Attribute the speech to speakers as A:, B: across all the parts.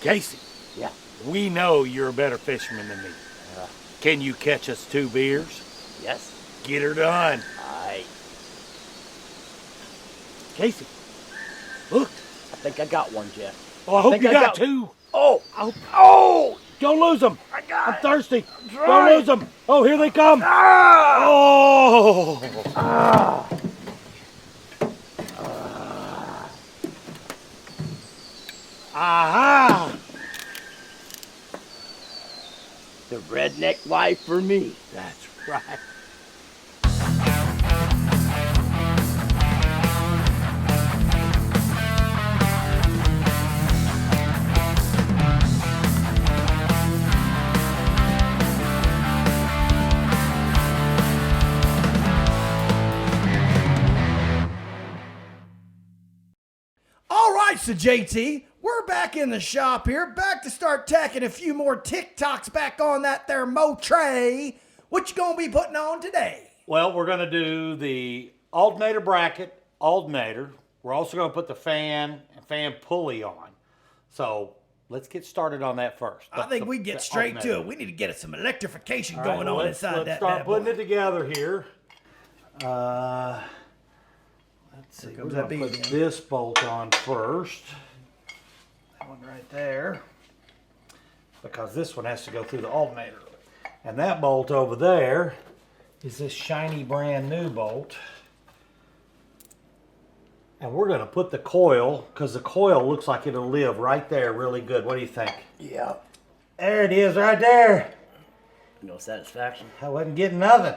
A: Casey.
B: Yeah.
A: We know you're a better fisherman than me. Can you catch us 2 beers?
B: Yes.
A: Get her done.
B: Aye.
A: Casey, look.
B: I think I got one, Jeff.
A: Oh, I hope you got 2.
B: Oh!
A: Oh! Don't lose them.
B: I got
A: I'm
B: it.
A: thirsty.
B: I'm
A: Don't
B: trying.
A: lose them. Oh, here they come.
B: Ah!
A: Oh!
B: Ah!
A: Aha!
B: The redneck life for me.
A: That's right.
C: All right, so JT, we're back in the shop here, back to start tacking a few more TikToks back on that there Mo tray. What you gonna be putting on today?
A: Well, we're going to do the alternator bracket, alternator. We're also going to put the fan and fan pulley on. So let's get started on that first.
C: I think we get straight to it. We need to get some electrification going on
A: let's
C: inside that
A: start
C: bad
A: putting
C: boy.
A: it together here. Let's see. We're going to put this bolt on first. That one right there. Because this one has to go through the alternator. And that bolt over there is this shiny brand new bolt. And we're going to put the coil, because the coil looks like it'll live right there really good. What do you think?
B: Yeah.
A: There it is right there.
B: No satisfaction.
A: I wasn't getting nothing.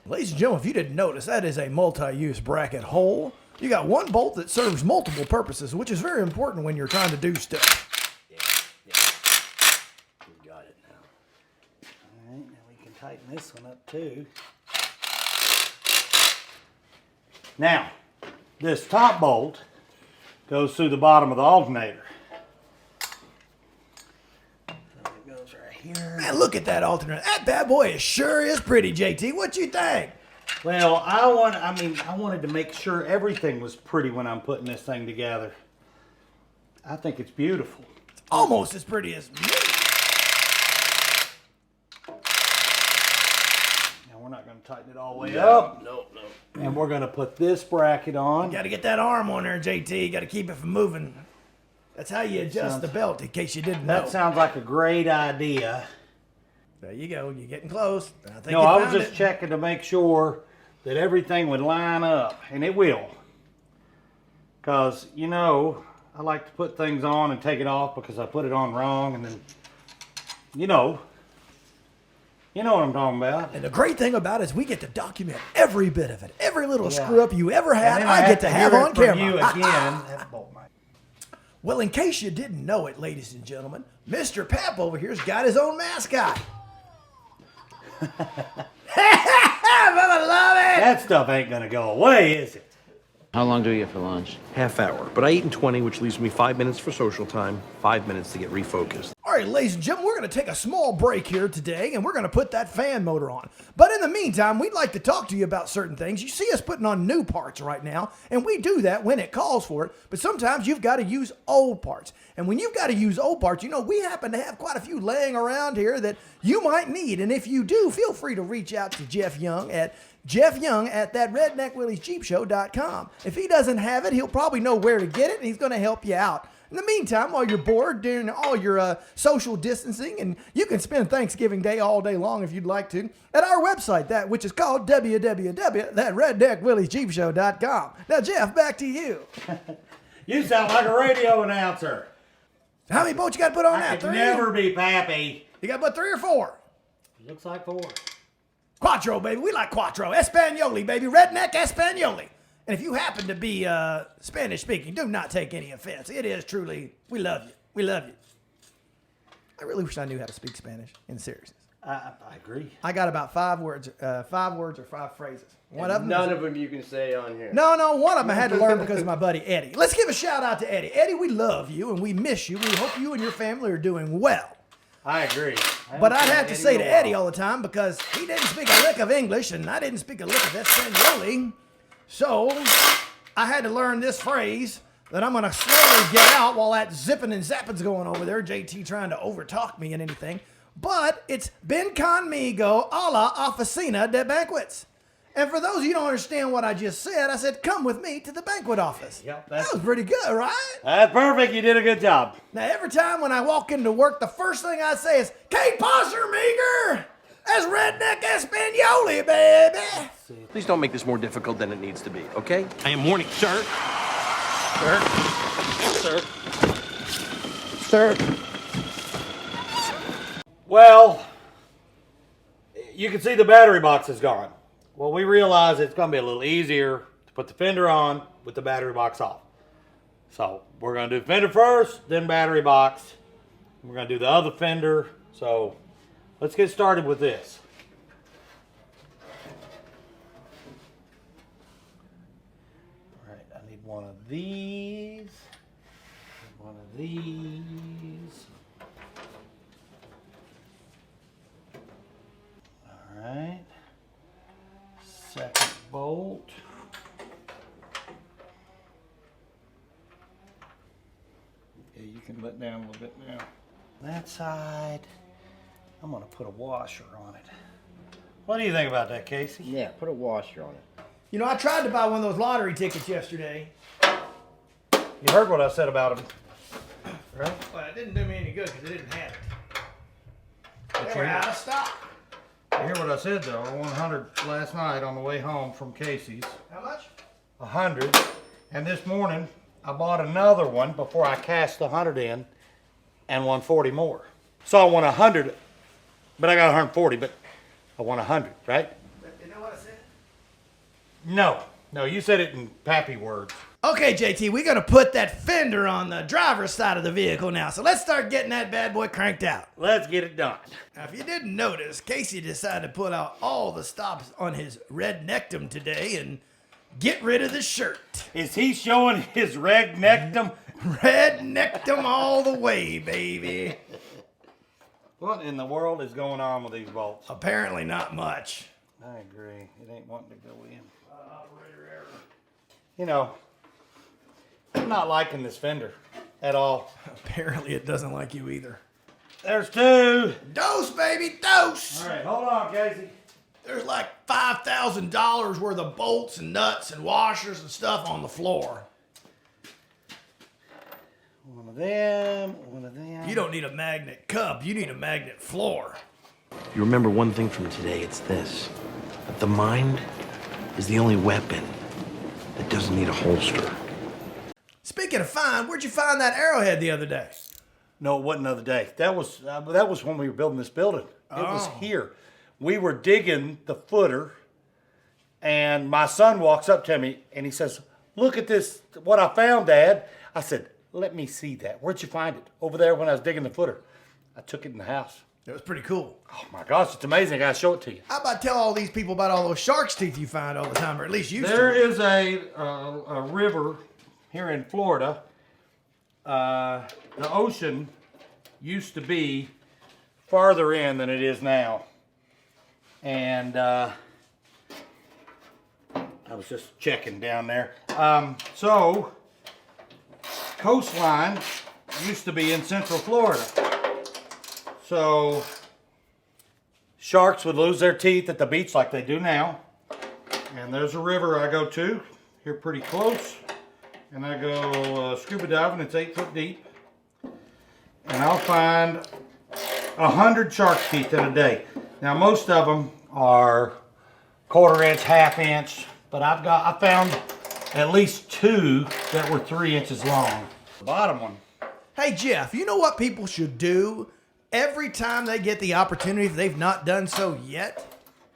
C: Ladies and gentlemen, if you didn't notice, that is a multi-use bracket hole. You got one bolt that serves multiple purposes, which is very important when you're trying to do stuff.
B: Yeah. We got it now.
A: All right, now we can tighten this one up too. Now, this top bolt goes through the bottom of the alternator. So it goes right here.
C: Man, look at that alternator. That bad boy sure is pretty, JT. What you think?
A: Well, I wanted to make sure everything was pretty when I'm putting this thing together. I think it's beautiful.
C: Almost as pretty as me.
A: Now we're not going to tighten it all the way up.
B: No.
A: And we're going to put this bracket on.
C: Got to get that arm on there, JT. Got to keep it from moving. That's how you adjust the belt, in case you didn't know.
A: That sounds like a great idea.
C: There you go. You're getting close. I think
A: No,
C: you
A: I was
C: found
A: just
C: it.
A: checking to make sure that everything would line up, and it will. Because, you know, I like to put things on and take it off because I put it on wrong, and then, you know what I'm talking about.
C: And the great thing about it is we get to document every bit of it. Every little screw up you ever had,
A: And then
C: I get to have
A: hear
C: on
A: it from
C: camera.
A: you again. That bolt might-
C: Well, in case you didn't know it, ladies and gentlemen, Mr. Pap over here's got his own mascot. I love it.
A: That stuff ain't going to go away, is it?
D: How long do you get for lunch?
E: Half hour, but I eat in 20, which leaves me 5 minutes for social time, 5 minutes to get refocused.
C: All right, ladies and gentlemen, we're going to take a small break here today, and we're going to put that fan motor on. But in the meantime, we'd like to talk to you about certain things. You see us putting on new parts right now, and we do that when it calls for it. But sometimes you've got to use old parts. And when you've got to use old parts, you know, we happen to have quite a few laying around here that you might need. And if you do, feel free to reach out to Jeff Young at that redneckwillysjeepshow.com. If he doesn't have it, he'll probably know where to get it, and he's going to help you out. In the meantime, while you're bored during all your social distancing, and you can spend Thanksgiving Day all day long if you'd like to, at our website, which is called www.redneckwillysjeepshow.com. Now, Jeff, back to you.
A: You sound like a radio announcer.
C: How many boats you got to put on now?
A: I could
C: 3?
A: never be Pappy.
C: You got to put 3 or 4?
A: Looks like 4.
C: Quattro, baby. We like Quattro. Espanoli, baby. Redneck Espanoli. And if you happen to be Spanish speaking, do not take any offense. It is truly, we love you. We love you. I really wish I knew how to speak Spanish, in seriousness.
A: I agree.
C: I got about 5 words or 5 phrases. One of them.
B: None of them you can say on here.
C: No, one of them I had to learn because of my buddy Eddie. Let's give a shout out to Eddie. Eddie, we love you and we miss you. We hope you and your family are doing well.
A: I agree.
C: But I'd have to say to Eddie all the time because he didn't speak a lick of English and I didn't speak a lick of Espanoli. So I had to learn this phrase, that I'm going to slowly get out while that zipping and zapping's going over there. JT trying to overtalk me and anything. But it's Ben Conmigo a la Oficina de Banquets. And for those of you who don't understand what I just said, I said, come with me to the banquet office.
A: Yep,
C: that was pretty good, right?
A: That's perfect. You did a good job.
C: Now, every time when I walk into work, the first thing I say is, Kate Possermeager! That's Redneck Espanoli, baby!
E: Please don't make this more difficult than it needs to be, okay? I am warning, sir. Sir.
A: Well, you can see the battery box is gone. Well, we realize it's going to be a little easier to put the fender on with the battery box off. So we're going to do fender first, then battery box. We're going to do the other fender. So let's get started with this. All right, I need one of these. One of these. All right. Second bolt. Okay, you can let down a little bit now. That side, I'm gonna put a washer on it. What do you think about that, Casey?
B: Yeah, put a washer on it.
C: You know, I tried to buy one of those lottery tickets yesterday.
A: You heard what I said about them, right?
C: But it didn't do me any good because they didn't have it.
A: But
C: They were out of stock.
A: You hear what I said though? I won 100 last night on the way home from Casey's.
C: How much?
A: 100. And this morning, I bought another one before I cashed the 100 in and won 40 more. So I won 100, but I got 140, but I won 100, right?
C: You know what I said?
A: No, you said it in Pappy words.
C: Okay, JT, we're going to put that fender on the driver's side of the vehicle now. So let's start getting that bad boy cranked out.
A: Let's get it done.
C: Now, if you didn't notice, Casey decided to put out all the stops on his rednecktum today and get rid of the shirt.
A: Is he showing his rednecktum?
C: Rednecktum all the way, baby.
A: What in the world is going on with these bolts?
C: Apparently not much.
A: I agree. It ain't wanting to go in. You know, I'm not liking this fender at all.
C: Apparently it doesn't like you either.
A: There's two.
C: Dose, baby, dose.
A: All right, hold on, Casey.
C: There's like $5,000 worth of bolts and nuts and washers and stuff on the floor.
A: One of them, one of them.
C: You don't need a magnet cup. You need a magnet floor.
E: You remember one thing from today, it's this. That the mind is the only weapon that doesn't need a holster.
C: Speaking of find, where'd you find that arrowhead the other day?
A: No, it wasn't the other day. That was when we were building this building. It was here. We were digging the footer, and my son walks up to me and he says, "Look at this, what I found, Dad." I said, "Let me see that. Where'd you find it?" "Over there when I was digging the footer." I took it in the house.
C: It was pretty cool.
A: Oh my gosh, it's amazing. I gotta show it to you.
C: How about tell all these people about all those shark's teeth you find all the time, or at least used
A: There
C: to?
A: is a river here in Florida. The ocean used to be farther in than it is now. And I was just checking down there. So, coastline used to be in Central Florida. So, sharks would lose their teeth at the beach like they do now. And there's a river I go to here pretty close. And I go scuba diving, it's 8 foot deep. And I'll find 100 shark's teeth in a day. Now most of them are 1/4 inch, 1/2 inch, but I found at least 2 that were 3 inches long. The bottom one.
C: Hey, Jeff, you know what people should do every time they get the opportunity if they've not done so yet?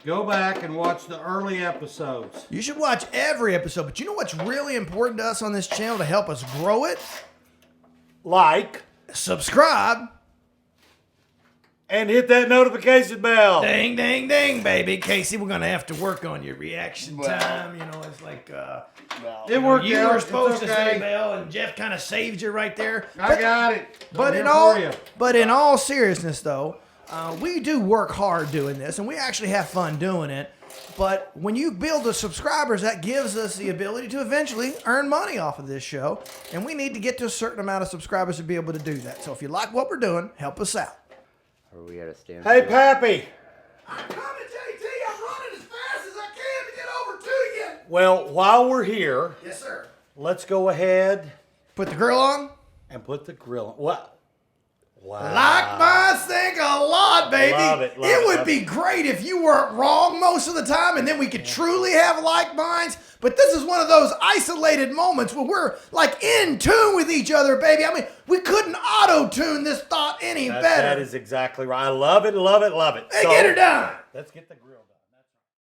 A: Go back and watch the early episodes.
C: You should watch every episode, but you know what's really important to us on this channel to help us grow it?
A: Like.
C: Subscribe.
A: And hit that notification bell.
C: Ding, ding, ding, baby. Casey, we're going to have to work on your reaction time. You know, it's like,
A: It worked
C: you
A: out.
C: were supposed
A: It's
C: to say
A: okay.
C: bell, and Jeff kind of saved you right there.
A: I got it.
C: But in all seriousness, though, we do work hard doing this, and we actually have fun doing it. But when you build the subscribers, that gives us the ability to eventually earn money off of this show. And we need to get to a certain amount of subscribers to be able to do that. So if you like what we're doing, help us out.
B: Are we at a stand?
A: Hey, Pappy.
C: I'm coming, JT. I'm running as fast as I can to get over to you.
A: Well, while we're here,
C: Yes, sir.
A: let's go ahead
C: Put the grill on.
A: and put the grill on. What? Wow.
C: Like mine think a lot, baby.
A: Love it, love it,
C: would
A: love
C: be great if you weren't wrong most of the time, and then we could truly have like minds. But this is one of those isolated moments where we're like in tune with each other, baby. I mean, we couldn't auto-tune this thought any better.
A: That is exactly right. I love it, love it, love it.
C: Hey, get her done.
A: Let's get the grill.